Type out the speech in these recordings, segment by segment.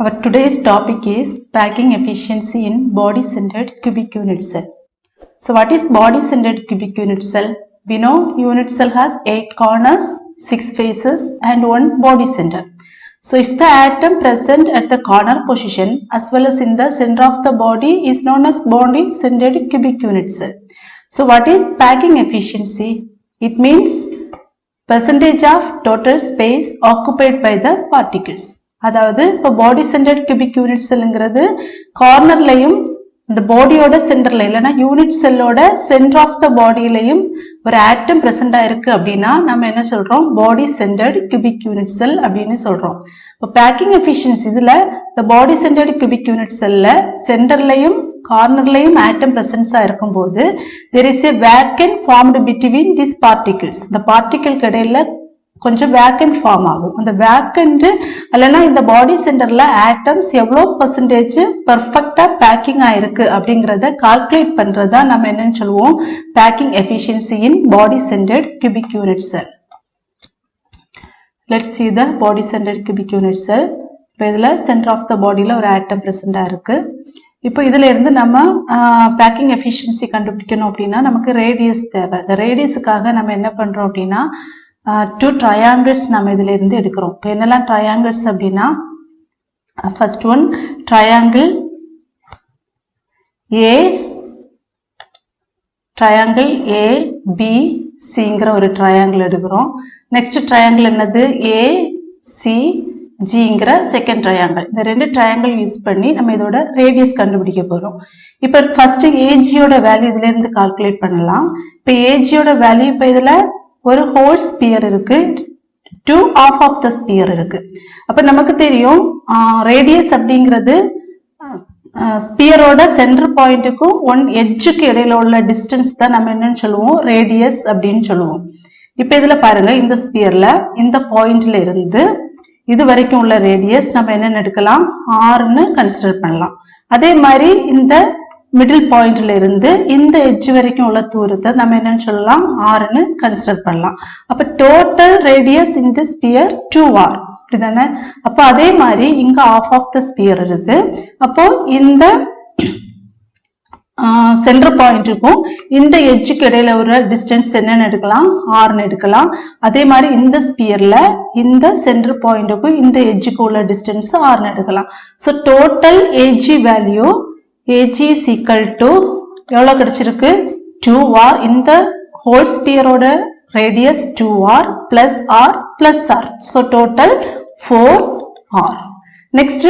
Our today's topic is packing efficiency in body-centered cubic unit cell. So what is body-centered cubic unit cell? We know unit cell has 8 corners, 6 faces and 1 body center. So if the atom present at the corner position as well as in the center of the body is known as body-centered cubic unit cell. So what is packing efficiency? It means percentage of total space occupied by the particles. அதாவது இப்போ பாடி centred cubic unit செல்லுங்கிறது கார்னர்லையும் இந்த பாடியோட சென்டர்ல இல்லைன்னா unit செல்லோட centre of the பாடியிலையும் ஒரு ஆட்டம் பிரசண்டா இருக்கு அப்படின்னா நம்ம என்ன சொல்றோம், பாடி சென்டர்ட் கியூபிக் யூனிட் செல் அப்படின்னு சொல்றோம். இப்போ பேக்கிங் எஃபிஷியன்சி இதுல இந்த பாடி சென்டர்ட் கியூபிக் யூனிட் செல்ல சென்டர்லையும் கார்னர்லையும் ஆட்டம் பிரசன்ஸா இருக்கும் போது there is a vacuum formed between these particles. இந்த பார்ட்டிகிள்க்கு இடையில கொஞ்சம் வேக்கன்ட் ஃபார்ம் ஆகும். அந்த வேக்கன்ட் இல்லைன்னா இந்த பாடி சென்டர்ல ஆட்டம்ஸ் எவ்வளவு பெர்சன்டேஜ் பெர்ஃபெக்டா பேக்கிங் ஆயிருக்கு அப்படிங்கறத கால்குலேட் பண்றதா நம்ம என்னன்னு சொல்லுவோம், packing efficiency in body centred cubic unit cell. Let's see the body centered cubic unit cell. இப்போ இதுல சென்டர் ஆஃப் த பாடியில ஒரு ஆட்டம் பிரசண்டா இருக்கு. இப்போ இதுல இருந்து நம்ம பேக்கிங் எஃபிஷியன்சி கண்டுபிடிக்கணும் அப்படின்னா நமக்கு ரேடியஸ் தேவை. இந்த ரேடியஸுக்காக நம்ம என்ன பண்றோம் அப்படின்னா டூ ட்ரையாங்கிள்ஸ் நம்ம இதுல இருந்து எடுக்கிறோம். இப்போ என்னெல்லாம் ட்ரையாங்கிள்ஸ் அப்படின்னா first one triangle a, triangle a b சிங்கிற ஒரு ட்ரையாங்கிள் எடுக்கிறோம். நெக்ஸ்ட் ட்ரையாங்கிள் என்னது, ஏ சி ஜிங்கிற செகண்ட் ட்ரையாங்கிள். இந்த ரெண்டு ட்ரையாங்கிள் யூஸ் பண்ணி நம்ம இதோட ரேடியஸ் கண்டுபிடிக்க போறோம். இப்ப ஃபர்ஸ்ட் ஏஜியோட வேல்யூ இதுல இருந்து கால்குலேட் பண்ணலாம். இப்ப ஏஜியோட வேல்யூ இப்ப இதுல ஒரு ஹோல் ஸ்பியர் இருக்கு, 2 ஆஃப் ஆஃப் த ஸ்பியர் இருக்கு. அப்ப நமக்கு தெரியும் ரேடியஸ் அப்படிங்கிறது ஸ்பியரோட சென்டர் பாயிண்ட்டுக்கும் 1 எட்ஜுக்கு இடையில உள்ள டிஸ்டன்ஸ் தான் நம்ம என்னன்னு சொல்லுவோம், ரேடியஸ் அப்படின்னு சொல்லுவோம். இப்ப இதுல பாருங்க, இந்த ஸ்பியர்ல இந்த பாயிண்ட்ல இருந்து இது வரைக்கும் உள்ள ரேடியஸ் நம்ம என்னன்னு எடுக்கலாம், ஆர்னு கன்சிடர் பண்ணலாம். அதே மாதிரி இந்த மிடில் பாயிண்ட்ல இருந்து இந்த எட்ஜ் வரைக்கும் உள்ள தூரத்தை நம்ம என்னன்னு சொல்லலாம், ஆர்னு கன்சிடர் பண்ணலாம். அப்ப டோட்டல் ரேடியஸ் இன் தி ஸ்பியர் 2r அப்படிதானே. அப்ப அதே மாதிரி இங்க ஆஃப் ஆஃப் த ஸ்பியர் இருக்கு. அப்போ இந்த சென்டர் பாயிண்ட்டுக்கும் இந்த எட்ஜுக்கு இடையில ஒரு டிஸ்டன்ஸ் என்னன்னு எடுக்கலாம், ஆர்னு எடுக்கலாம். அதே மாதிரி இந்த ஸ்பியர்ல இந்த சென்டர் பாயிண்ட்டுக்கும் இந்த எட்ஜுக்கு உள்ள டிஸ்டன்ஸ் ஆர்னு எடுக்கலாம். So total AG value AG is equal to எவ்வளவு கிடைச்சிருக்கு, 2r. இந்த ஹோல் ஸ்பியரோட radius 2r plus r plus r. So total 4r. Next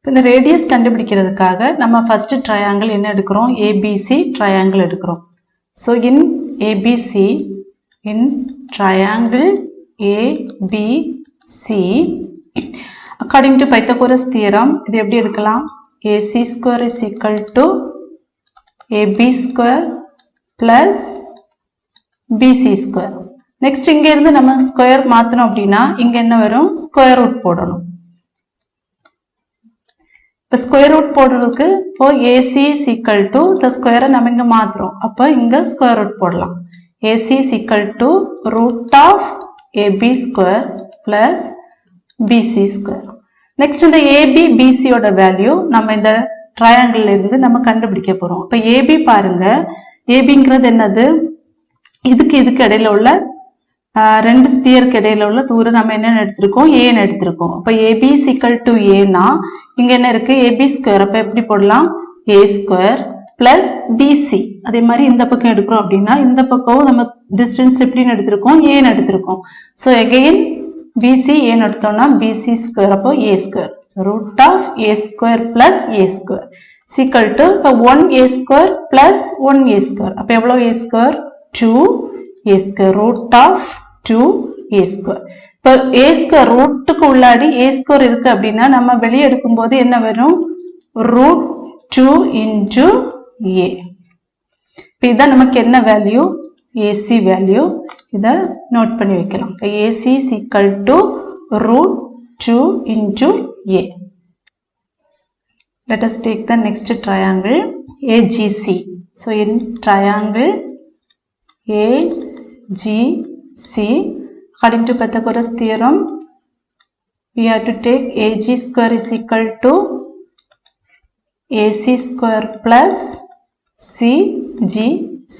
இந்த ரேடியஸ் கண்டுபிடிக்கிறதுக்காக நம்ம ஃபர்ஸ்ட் ட்ரையாங்கிள் என்ன எடுக்கிறோம், ABC ட்ரையாங்கிள் எடுக்கிறோம். So in ABC, in triangle ABC, according to Pythagoras theorem, இது எப்படி எடுக்கலாம், AC square is equal to AB square plus BC square. Next இங்க இருந்து நம்ம ஸ்கொயர் மாத்தணும் அப்படின்னா இங்க என்ன வரும், ஸ்கொயர் ரூட் போடணும். இப்ப ஸ்கொயர் ரூட் போடுறதுக்கு இப்போ AC is equal to the ஸ்கொயரை நம்ம இங்க மாத்துறோம். அப்ப இங்க ஸ்கொயர் ரூட் போடலாம். AC is equal to root of AB square plus BC square. Next இந்த AB BC யோட வேல்யூ நம்ம இந்த ட்ரையாங்கிள் இருந்து நம்ம கண்டுபிடிக்க போறோம். இப்ப AB பாருங்க, ABங்கிறது என்னது, இதுக்கு இடையில உள்ள ரெண்டு ஸ்பியருக்கு இடையில உள்ள தூரம் நம்ம என்ன எடுத்திருக்கோம், ஏன்னு எடுத்திருக்கோம். அப்ப AB is equal to ஏனா இங்க என்ன இருக்கு, AB ஸ்கொயர். அப்ப எப்படி போடலாம், A ஸ்கொயர் பிளஸ் BC. அதே மாதிரி இந்த பக்கம் எடுக்கிறோம் அப்படின்னா இந்த பக்கம் நம்ம டிஸ்டன்ஸ் எப்படின்னு எடுத்திருக்கோம், ஏன்னு எடுத்திருக்கோம். ஸோ அகெயின் BC ஏன்னு எடுத்தோம்னா BC ஸ்கொயர், அப்போ A square. So root of A square plus A square equal to இப்போ 1A square plus 1A square. அப்போ எவ்வளோ A square, 2A square root of 2A square. இப்போ A ஸ்கொயர் ரூட்டுக்கு உள்ளாடி A square இருக்கு அப்படின்னா நம்ம வெளியே எடுக்கும் போது என்ன வரும், ரூட் 2 இன்டு A. இப்போ இதான் நமக்கு என்ன வேல்யூ, AC வேல்யூ. இதை நோட் பண்ணி வைக்கலாம். AC is equal to root 2 into A. Let us take the next triangle AGC. So in triangle AGC, according to Pythagoras theorem, we have to take AG square is equal to AC square plus CG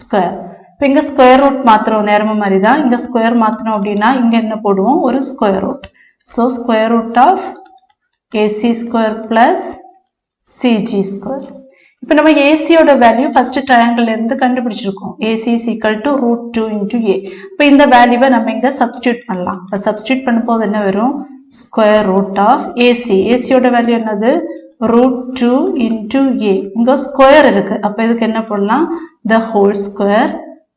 square. இப்போ இங்க square root மாத்திரம் நேரமா மாதிரி தான் இங்க square மாத்திரம் அப்படின்னா இங்க என்ன போடுவோம் ஒரு square root. So square root of AC square plus CG square. இப்போ நம்ம ஏசியோட வேல்யூ ஃபர்ஸ்ட் ட்ரையாங்கிள் இருந்து கண்டுபிடிச்சிருக்கோம். AC is equal to root 2 into A. இப்போ இந்த வேல்யூவை நம்ம இங்க சப்ஸ்டிட்யூட் பண்ணலாம். இப்போ சப்ஸ்டிட்யூட் பண்ணும்போது என்ன வரும் ஸ்கொயர் ரூட் ஆஃப் AC. ஏசியோட வேல்யூ என்னது root 2 into A. இங்க ஸ்கொயர் இருக்கு. அப்ப இதுக்கு என்ன பண்ணலாம் the whole square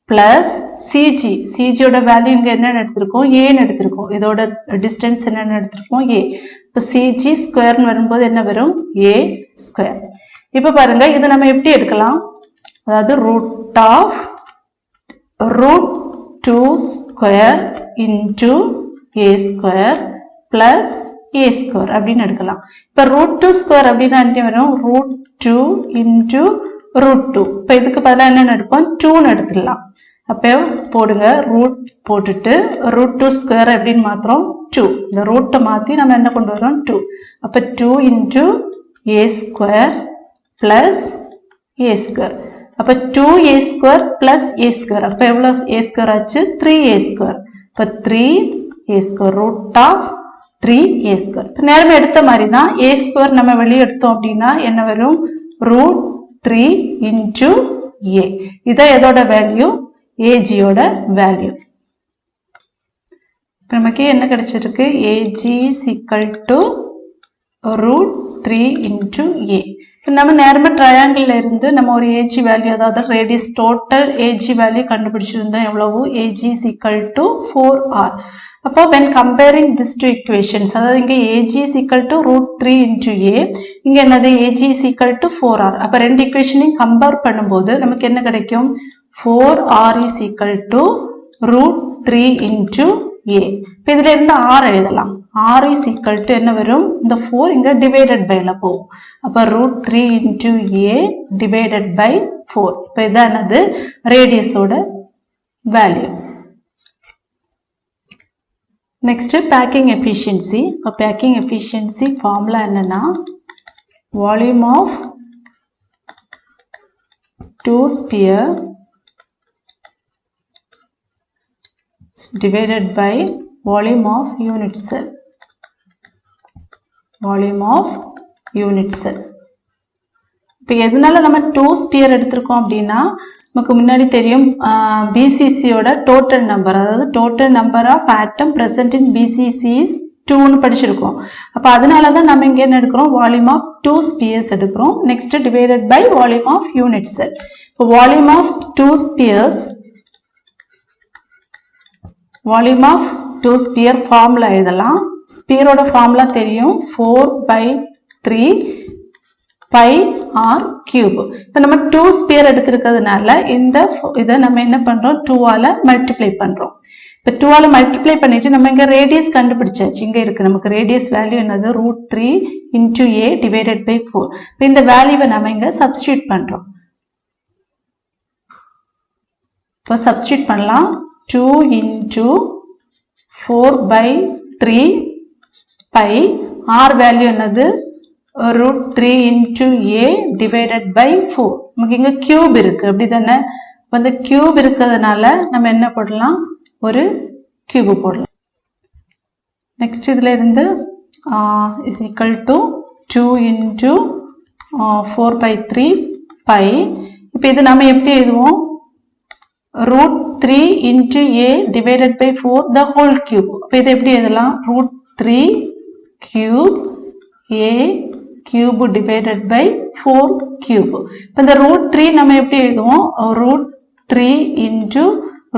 plus CG. CG ஓட வேல்யூ இங்க என்ன எடுத்திருக்கோம் A ன்னு எடுத்திருக்கோம். இதோட டிஸ்டன்ஸ் என்ன எடுத்திருக்கோம் A. இப்ப CG ஸ்கொயர் ன்னு வரும்போது என்ன வரும் A ஸ்கொயர். இப்ப பாருங்க இத நம்ம எப்படி எடுக்கலாம் அதாவது root of root 2 square into A square plus A square அப்படின்னு எடுக்கலாம். இப்ப root 2 square அப்படின்னா என்ன வரும் root 2 into root 2. இப்ப இதுக்கு பதிலா என்ன எடுப்போம் 2 ன்னு எடுத்துடலாம். அப்ப போடுங்க root போட்டுட்டு root 2 square அப்படின்னு மாத்திரம் 2. இந்த ரூட்டை மாத்தி நம்ம என்ன கொண்டு வரோம் 2. அப்ப 2 into A square plus A square. அப்ப 2A square plus A square. அப்ப எவ்வளவு A square ஆச்சு 3A square. அப்ப 3A square root of 3A square. இப்ப நேரமே எடுத்த மாதிரி தான் A square நம்ம வெளியே எடுத்தோம் அப்படின்னா என்ன வரும் root 3 into A. இதான் எதோட வேல்யூ AG யோட வேல்யூ. நமக்கு என்ன கிடைச்சிருக்கு AG is equal to root 3 into A. நம்ம நேரமா ட்ரையாங்கிள் இருந்து நம்ம ஒரு AG வேல்யூ அதாவது ரேடியஸ் டோட்டல் AG வேல்யூ கண்டுபிடிச்சிருந்தோம் எவ்வளவு AG is equal to 4R. அப்போ when comparing these two equations அதாவது இங்க AG is equal to root 3 into A இங்க என்னது AG is equal to 4R. அப்ப ரெண்டு ஈக்குவேஷனையும் கம்பேர் பண்ணும்போது நமக்கு என்ன கிடைக்கும் 4R is equal to root 3 into A. இப்ப இதுல இருந்து R எழுதலாம். R is equal to என்ன வரும் இந்த 4 இங்க divided by ல போகும். அப்ப root 3 into A divided by 4. இப்ப இதான் என்னது radius ஓட வேல்யூ. Next packing efficiency. இப்ப packing efficiency formula என்னன்னா volume of 2 sphere divided by volume of unit cell. Volume of unit cell. இப்போ எதனால நம்ம 2 ஸ்பியர் எடுத்திருக்கோம் அப்படின்னா நமக்கு முன்னாடி தெரியும் BCC யோட டோட்டல் நம்பர் அதாவது total number of atom present in BCC is 2 ன்னு படிச்சிருக்கோம். அப்ப அதனால தான் நம்ம இங்க என்ன எடுக்கிறோம் வால்யூம் ஆஃப் 2 ஸ்பியர்ஸ் எடுக்கிறோம். Next divided by volume of unit cell. இப்போ volume of 2 spheres volume of 2 sphere formula எழுதலாம். ஸ்பியரோட ஃபார்முலா தெரியும் 4/3 pi r cube. இப்போ நம்ம 2 ஸ்பியர் எடுத்திருக்கிறதுனால இதை நம்ம என்ன பண்றோம் 2 ஆல மல்டிப்ளை பண்றோம். இப்போ 2 ஆல மல்டிப்ளை பண்ணிட்டு நம்ம இங்க ரேடியஸ் கண்டுபிடிச்சாச்சு. இங்க இருக்கு நமக்கு ரேடியஸ் வேல்யூ என்னது root 3 into A divided by 4. இப்போ இந்த வேல்யூவை நம்ம இங்க சப்ஸ்டிட்யூட் பண்றோம். இப்போ சப்ஸ்டிட்யூட் பண்ணலாம் 2 into 4/3 pi r வேல்யூ என்னது root 3 into A divided by 4. நமக்கு இங்க கியூப் இருக்கு அப்படிதானே அந்த கியூப் இருக்கிறதுனால நம்ம என்ன போடலாம் ஒரு கியூப் போடலாம். நெக்ஸ்ட் இதுல இருந்து is equal to 2 into 4/3 pi. இப்போ இது நம்ம எப்படி எழுதுவோம் root 3 into A divided by 4 the whole cube. இப்போ இது எப்படி எழுதலாம் root 3 cube A cube divided by 4 cube. இப்போ இந்த root 3 நம்ம எப்படி எழுதுவோம் root 3 into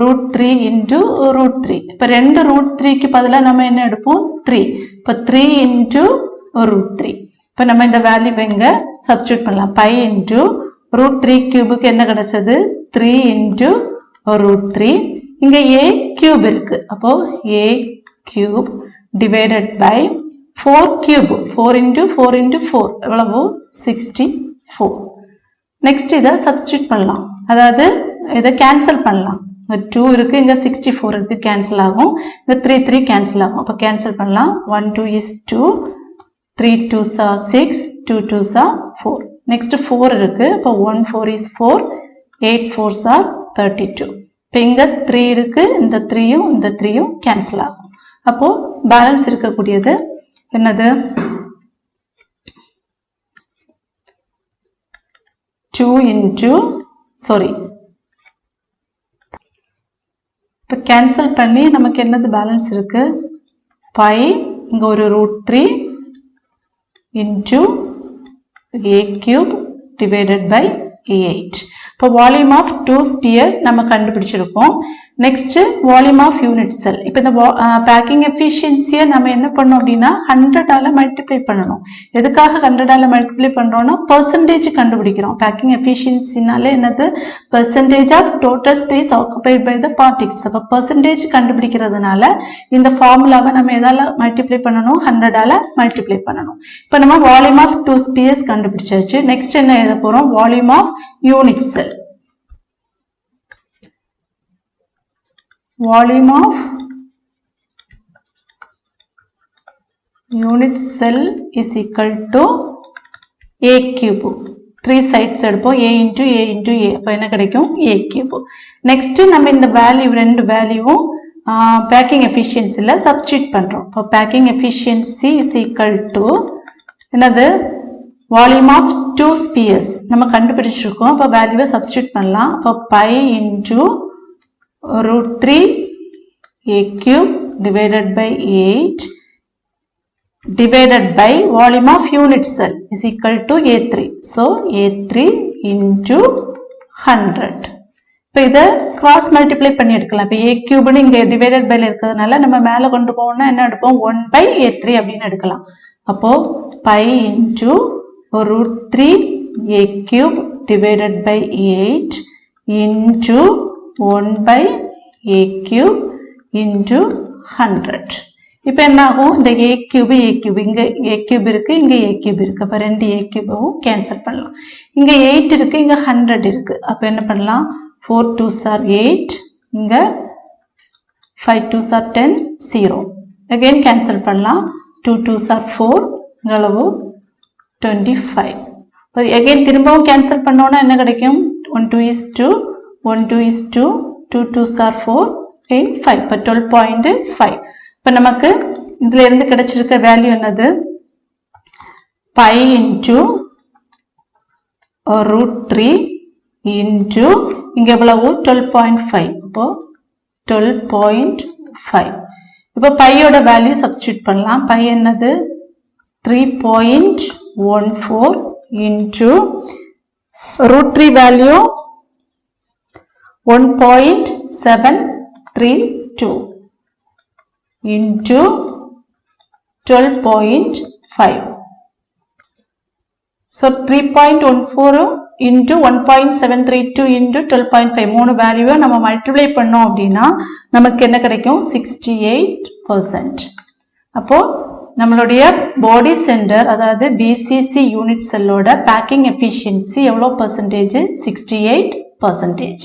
root 3 into root 3. இப்போ ரெண்டு root 3 க்கு பதிலா நம்ம என்ன எடுப்போம் 3. இப்போ 3 into root 3. இப்போ நம்ம இந்த வேல்யூ இங்க சப்ஸ்டிட்யூட் பண்ணலாம் pi into root 3 கியூபுக்கு என்ன கிடைச்சது 3 into root 3. இங்க A cube இருக்கு. அப்போ A cube divided by 4 cube 4 into 4 into 4 எவ்வளவு 64. நெக்ஸ்ட் இதை சப்ஸ்டிட்யூட் பண்ணலாம் அதாவது இதை கேன்சல் பண்ணலாம் 2 இருக்கு, இங்க 64 இருக்கு, கேன்சல் ஆகும். இங்க 3 3 கேன்சல் ஆகும். அப்ப கேன்சல் பண்ணலாம். 1 2 is 2, 3 2s are 6, 2 2s are 4. Next 4 இருக்கு. அப்ப 1 4 is 4, 8 4s are 32. இப்ப இங்க 3 இருக்கு, இந்த 3யும் இந்த 3யும் கேன்சல் ஆகும். அப்போ பேலன்ஸ் இருக்கக்கூடியது என்னது? 2 into இப்போ கேன்சல் பண்ணி நமக்கு என்னது பேலன்ஸ் இருக்கு? பை இங்க ஒரு √3 into a cube divided by 8. இப்போ வால்யூம் ஆஃப் 2 ஸ்பியர் நம்ம கண்டுபிடிச்சிருக்கோம். Next volume of unit cell. இப்போ இந்த பேக்கிங் எஃபிஷியன்சியை நம்ம என்ன பண்ணோம் அப்படின்னா 100ஆல மல்டிப்ளை பண்ணணும். எதுக்காக 100ஆல மல்டிப்ளை பண்றோம்னா பெர்சன்டேஜ் கண்டுபிடிக்கிறோம். பேக்கிங் எஃபிஷியன்சினாலே என்னது? Percentage of total space occupied by the particles. அப்போ பெர்சன்டேஜ் கண்டுபிடிக்கிறதுனால இந்த ஃபார்முலாவை நம்ம எதால மல்டிப்ளை பண்ணணும்? 100ஆல மல்டிப்ளை பண்ணணும். இப்போ நம்ம வால்யூம் ஆஃப் 2 ஸ்பியர்ஸ் கண்டுபிடிச்சாச்சு. நெக்ஸ்ட் என்ன எழுத போறோம்? Volume of unit cell. Volume of unit cell is equal to a cube. 3 sides எடுப்போம். a into a into a. அப்ப என்ன கிடைக்கும்? a cube. Next நம்ம இந்த வேல்யூ ரெண்டு வேல்யூவும் பேக்கிங் எஃபிஷியன்சில சப்ஸ்டிட்யூட் பண்றோம். அப்ப packing efficiency is equal to என்னது? வால்யூம் ஆஃப் 2 ஸ்பியர்ஸ் நம்ம கண்டுபிடிச்சிருக்கோம். அப்ப வேல்யூவை சப்ஸ்டிட்யூட் பண்ணலாம். அப்ப pi into √3 a cube divided by 8 divided by volume of unit cell is equal to A3. So A3 into 100. இப்போ இதை cross multiply பண்ணி எடுக்கலாம். இப்போ a cube இங்க divided by இருக்கிறதுனால நம்ம மேல கொண்டு போகணும்னா என்ன எடுப்போம்? 1 by A3 அப்படின்னு எடுக்கலாம். அப்போ pi into √3 a cube divided by 8 into 1 by a cube into 100. இப்போ என்ன ஆகும்? இந்த a cube இங்க a cube இருக்கு, இங்க a cube இருக்கு. அப்ப ரெண்டு a cubeவும் கேன்சல் பண்ணலாம். இங்க 8 இருக்கு, இங்க 100 இருக்கு. அப்ப என்ன பண்ணலாம்? 4 2s are 8, இங்க 5 2s are 10, 0. again கேன்சல் பண்ணலாம். 2 2s are 4, இங்க அளவு 25. again திரும்பவும் கேன்சல் பண்ணோம்னா என்ன கிடைக்கும்? 1 2 is 2, 1 2 is 2, 2 2s are 4, 8 5. இப்போ 12.5. இப்போ நமக்கு இதுல இருந்து கிடைச்சிருக்க வேல்யூ என்னது? pi into √3 into இங்க எவ்வளவு? 12.5. இப்போ 12.5. இப்போ பையோட வேல்யூ சப்ஸ்டிட்யூட் பண்ணலாம். பை என்னது? 3.14 into √3 value 1.732 into 12.5. So 3.14 into 1.732 into 12.5 மூணு வேல்யூவை நம்ம மல்டிப்ளை பண்ணோம் அப்படின்னா நமக்கு என்ன கிடைக்கும்? 68%. அப்போ நம்மளுடைய பாடி சென்டர் அதாவது BCC யூனிட் செல்லோட பேக்கிங் எஃபிஷியன்சி எவ்வளோ பர்சன்டேஜ்? 68%.